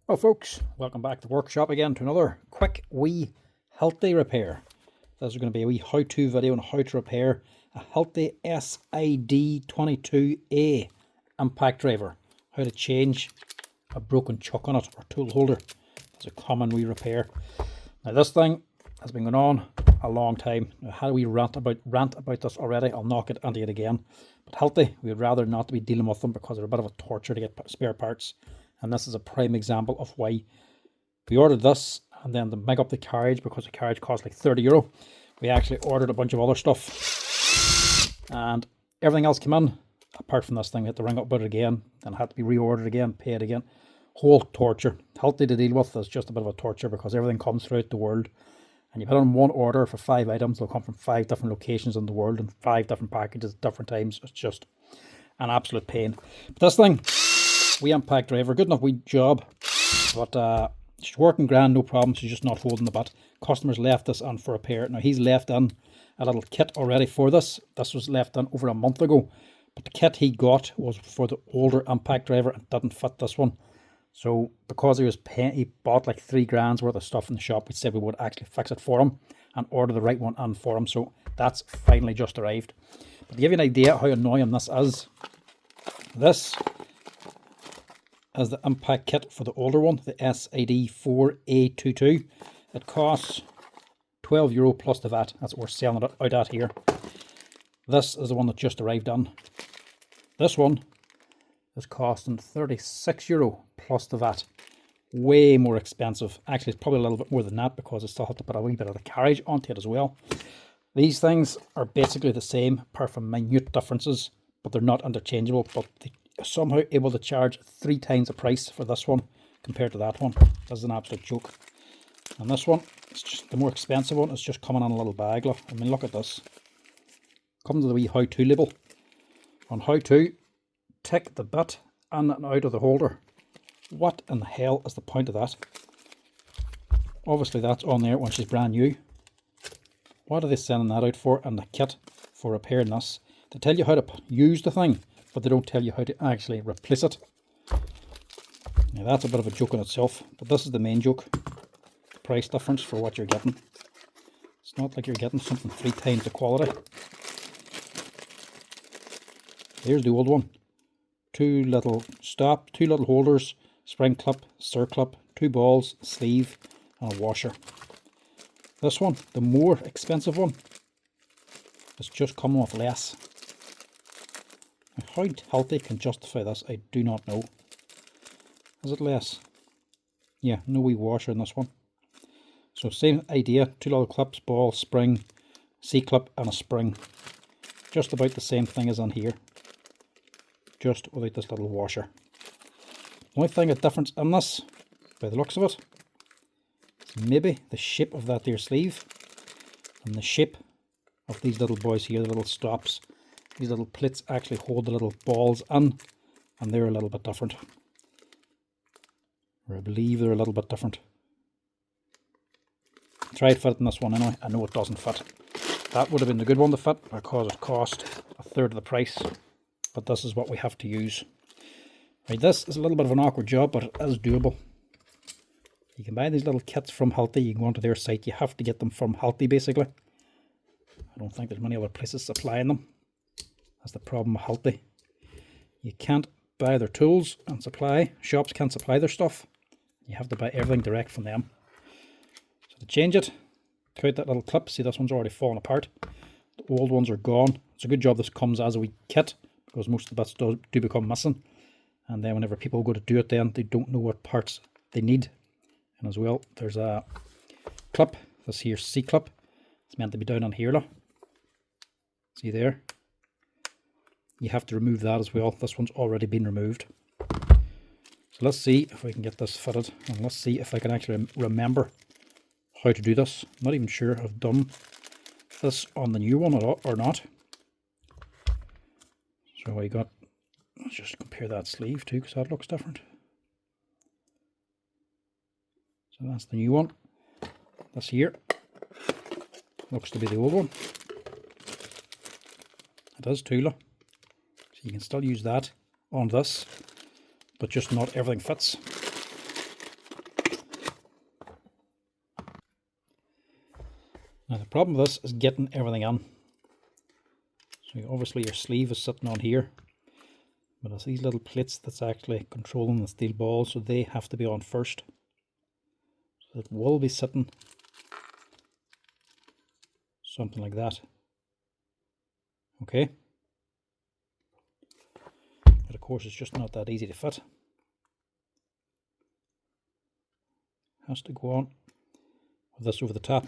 Well folks, welcome back to the workshop again to another quick wee Hilti repair. This is going to be a wee how-to video on how to repair a Hilti SID 22A impact driver. How to change a broken chuck on it or tool holder. It's a common wee repair. Now this thing has been going on a long time. Now, how do we rant about this already? I'll knock it into it again. But Hilti, we would rather not be dealing with them because they're a bit of a torture to get spare parts. And this is a prime example of why we ordered this, and then to make up the carriage, because the carriage cost like €30, we actually ordered a bunch of other stuff. And everything else came in, apart from this thing. We had to ring up about it again, then had to be reordered again, paid again. Whole torture. Hilti to deal with is just a bit of a torture because everything comes throughout the world. And you put on one order for 5 items, they'll come from 5 different locations in the world and 5 different packages at different times. It's just an absolute pain. But this thing, wee impact driver, good enough wee job, but she's working grand, no problem. She's just not holding the butt. Customers left this on for repair. Now he's left in a little kit already for this. This was left in over a month ago, but the kit he got was for the older impact driver and didn't fit this one. So because he was paying, he bought like 3 grand's worth of stuff in the shop. We said we would actually fix it for him and order the right one in for him. So that's finally just arrived. But to give you an idea how annoying this is the impact kit for the older one, the SID 4A22. It costs €12 plus the VAT. That's what we're selling it out at here. This is the one that just arrived in. This one is costing €36 plus the VAT. Way more expensive. Actually, it's probably a little bit more than that because I still have to put a wee bit of the carriage onto it as well. These things are basically the same, apart from minute differences, but they're not interchangeable. But they somehow able to charge 3 times the price for this one compared to that one. This is an absolute joke. And this one, it's just the more expensive one. It's just coming on a little bag. Look, I mean, look at this. Comes with a wee how-to label on how to take the bit in and out of the holder. What in the hell is the point of that? Obviously that's on there when she's brand new. What are they sending that out for in the kit for repairing this? To tell you how to use the thing, but they don't tell you how to actually replace it. Now that's a bit of a joke in itself, but this is the main joke. The price difference for what you're getting. It's not like you're getting something 3 times the quality. Here's the old one. 2 little holders, spring clip, circlip, 2 balls, sleeve, and a washer. This one, the more expensive one, is just coming with less. How Hilti can justify this, I do not know. Is it less? Yeah, no wee washer in this one. So same idea, 2 little clips, ball, spring, C-clip and a spring. Just about the same thing as on here. Just without this little washer. The only thing of difference in this, by the looks of it, is maybe the shape of that there sleeve and the shape of these little boys here, the little stops. These little plates actually hold the little balls in, and they're a little bit different. Or I believe they're a little bit different. Tried fitting this one anyway. I know it doesn't fit. That would have been the good one to fit because it cost a third of the price. But this is what we have to use. Right, this is a little bit of an awkward job, but it is doable. You can buy these little kits from Hilti. You can go onto their site. You have to get them from Hilti basically. I don't think there's many other places supplying them. That's the problem with Hilti. You can't buy their tools and supply. Shops can't supply their stuff. You have to buy everything direct from them. So to change it, take out that little clip. See, this one's already fallen apart. The old ones are gone. It's a good job this comes as a wee kit because most of the bits do become missing. And then whenever people go to do it, then they don't know what parts they need. And as well, there's a clip. This here C-clip. It's meant to be down on here. Look. See there? You have to remove that as well. This one's already been removed. So let's see if we can get this fitted, and let's see if I can actually remember how to do this. I'm not even sure I've done this on the new one or not. So I got, let's just compare that sleeve too, because that looks different. So that's the new one. This here looks to be the old one. It is too, look. So you can still use that on this, but just not everything fits. problem with this is getting everything in. So obviously your sleeve is sitting on here, but it's these little plates that's actually controlling the steel ball, so they have to be on first. So it will be sitting something like that. Okay. But of course it's just not that easy to fit. Has to go on with this over the top.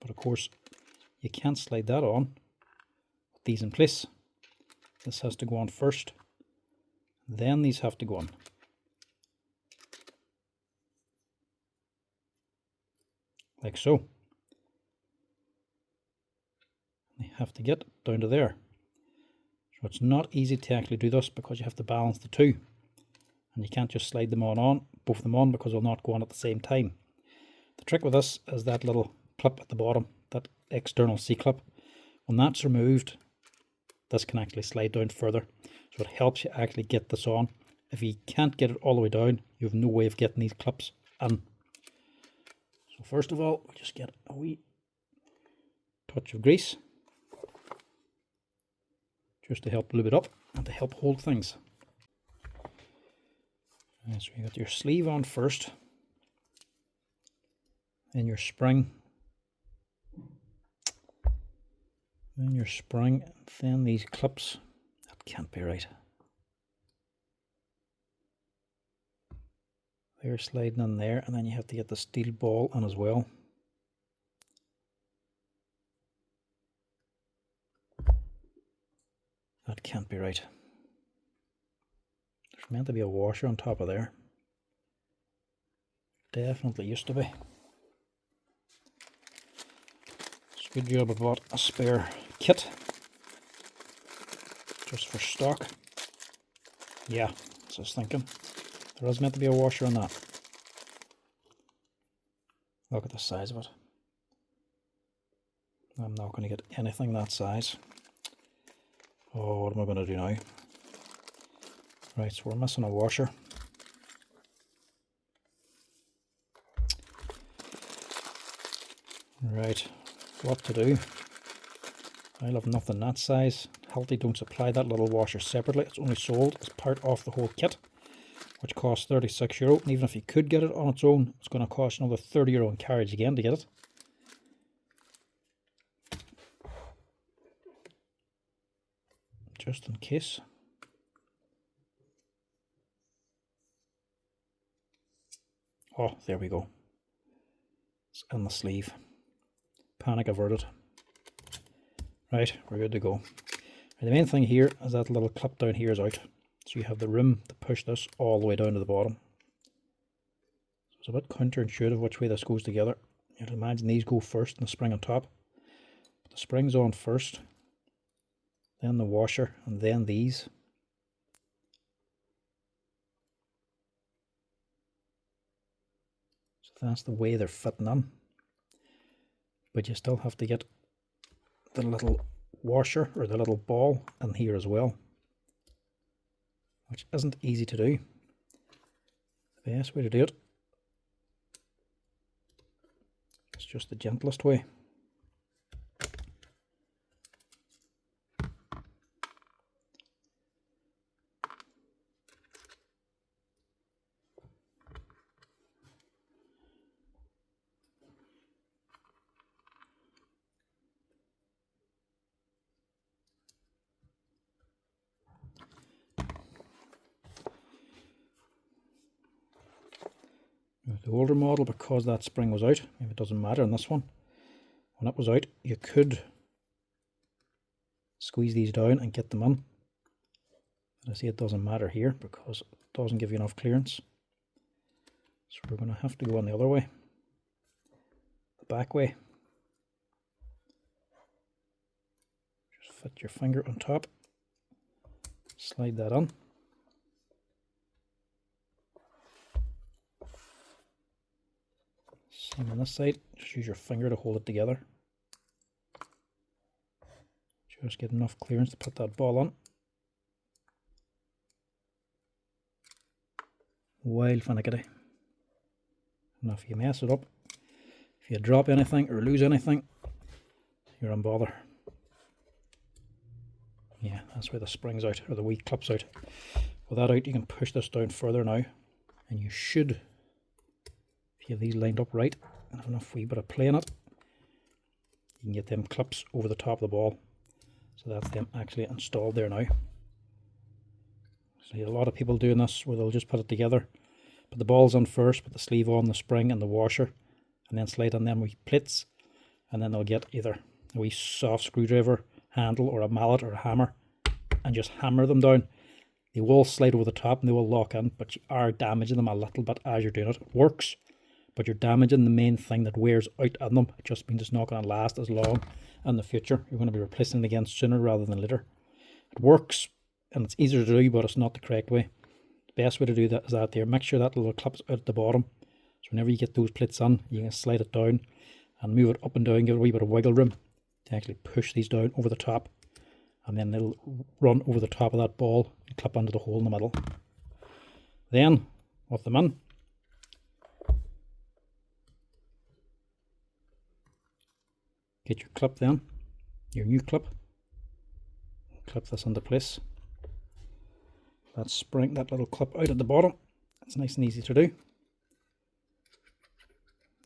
But of course you can't slide that on with these in place. This has to go on first. Then these have to go on. Like so. They have to get down to there. So it's not easy to actually do this because you have to balance the two. And you can't just slide them on, both of them on, because they'll not go on at the same time. The trick with this is that little clip at the bottom, that external C-clip. When that's removed, this can actually slide down further. So it helps you actually get this on. If you can't get it all the way down, you have no way of getting these clips in. So first of all, we'll just get a wee touch of grease, just to help lube it up and to help hold things. And so you got your sleeve on first, then your spring, then your spring, and then these clips. That can't be right. They're sliding in there, and then you have to get the steel ball in as well. That can't be right. There's meant to be a washer on top of there. Definitely used to be. It's a good job I bought a spare kit just for stock. Yeah, that's what I was thinking. There is meant to be a washer on that. Look at the size of it. I'm not going to get anything that size. Oh, what am I going to do now? Right, so we're missing a washer. Right, what to do? I'll have nothing that size. Hilti don't supply that little washer separately. It's only sold as part of the whole kit, which costs €36. And even if you could get it on its own, it's going to cost another €30 in Carriage again to get it. Just in case. Oh, there we go. It's in the sleeve. Panic averted. Right, we're good to go. And the main thing here is that little clip down here is out. So you have the room to push this all the way down to the bottom. So it's a bit counterintuitive which way this goes together. You'd imagine these go first and the spring on top. But the spring's on first, then the washer, and then these. So that's the way they're fitting in. But you still have to get the little washer or the little ball in here as well, which isn't easy to do. The best way to do it is just the gentlest way. The older model, because that spring was out, maybe it doesn't matter in this one, when it was out you could squeeze these down and get them in. But I see it doesn't matter here because it doesn't give you enough clearance. So we're going to have to go on the other way, the back way. Just fit your finger on top, slide that on. Same on this side, just use your finger to hold it together. Just get enough clearance to put that ball on. Wild finicky. And if you mess it up, if you drop anything or lose anything, you're in bother. Yeah, that's where the spring's out, or the wee clip's out. With that out, you can push this down further now, and you should, if you have these lined up right and have enough wee bit of play in it, you can get them clips over the top of the ball. So that's them actually installed there now. So you have a lot of people doing this where they'll just put it together, put the balls on first, put the sleeve on, the spring and the washer, and then slide on them wee plates, and then they'll get either a wee soft screwdriver handle or a mallet or a hammer and just hammer them down. They will slide over the top and they will lock in, but you are damaging them a little bit as you're doing it. It works, but you're damaging the main thing that wears out on them. It just means it's not going to last as long in the future. You're going to be replacing it again sooner rather than later. It works and it's easier to do, but it's not the correct way. The best way to do that is that there. Make sure that little clip's out at the bottom. So whenever you get those plates on, you can slide it down and move it up and down, give it a wee bit of wiggle room to actually push these down over the top. And then they'll run over the top of that ball and clip onto the hole in the middle. Then, with them in, get your clip then, your new clip, clip this into place. Let's spring that little clip out at the bottom. It's nice and easy to do.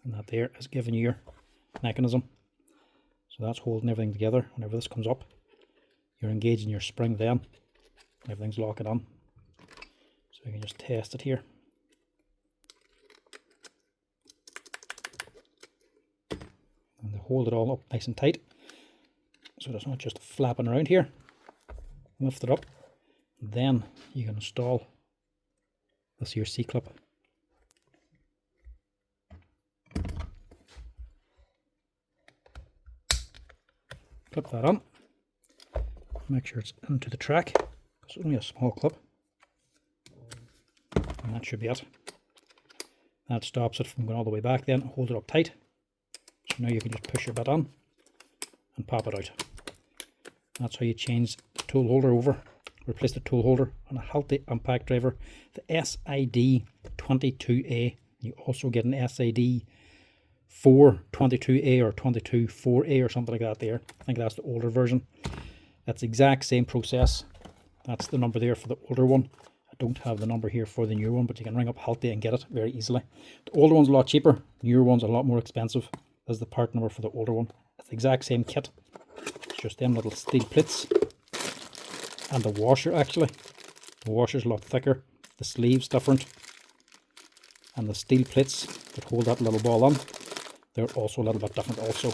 And that there is giving you your mechanism. So that's holding everything together. Whenever this comes up, you're engaging your spring then. Everything's locking on. So you can just test it here. And to hold it all up nice and tight, so it's not just flapping around here. Lift it up. Then you can install this here C-clip. Clip that on. Make sure it's into the track, because it's only a small clip. And that should be it. That stops it from going all the way back then. Hold it up tight. So now you can just push your bit on and pop it out. That's how you change the tool holder over. Replace the tool holder on a Hilti impact driver, the SID 22A. You also get an SID 422A or 224A or something like that there. I think that's the older version. That's the exact same process. That's the number there for the older one. I don't have the number here for the newer one, but you can ring up Hilti and get it very easily. The older one's a lot cheaper. The newer one's a lot more expensive. That's the part number for the older one. It's the exact same kit. It's just them little steel plates. And the washer actually. The washer's a lot thicker. The sleeve's different. And the steel plates that hold that little ball on, they're also a little bit different also.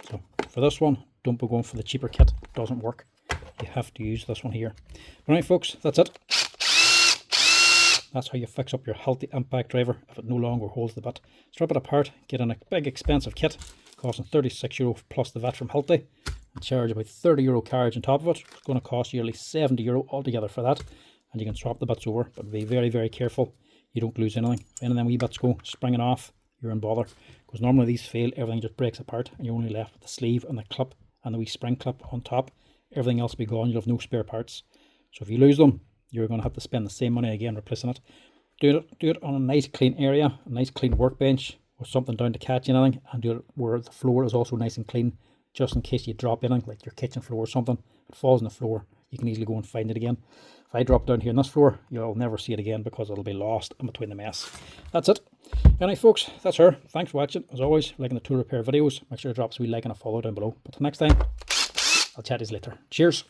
So for this one, don't be going for the cheaper kit. It doesn't work. You have to use this one here. Alright folks, that's it. That's how you fix up your Hilti impact driver if it no longer holds the bit. Strip it apart, get in a big expensive kit, costing €36 plus the VAT from Hilti, and charge about €30 carriage on top of it. It's going to cost you nearly €70 altogether for that, and you can swap the bits over, but be very, very careful you don't lose anything. If any of them wee bits go springing off, you're in bother, because normally these fail, everything just breaks apart, and you're only left with the sleeve and the clip and the wee spring clip on top. Everything else will be gone, you'll have no spare parts. So if you lose them, you're going to have to spend the same money again replacing it. Do it on a nice clean area, a nice clean workbench with something down to catch anything, and do it where the floor is also nice and clean, just in case you drop anything, like your kitchen floor or something. If it falls on the floor, you can easily go and find it again. If I drop down here on this floor, you'll never see it again because it'll be lost in between the mess. That's it. Anyway folks, that's her. Thanks for watching. As always, liking the tool repair videos, make sure to drop us a wee like and a follow down below. But till next time, I'll chat to you later. Cheers.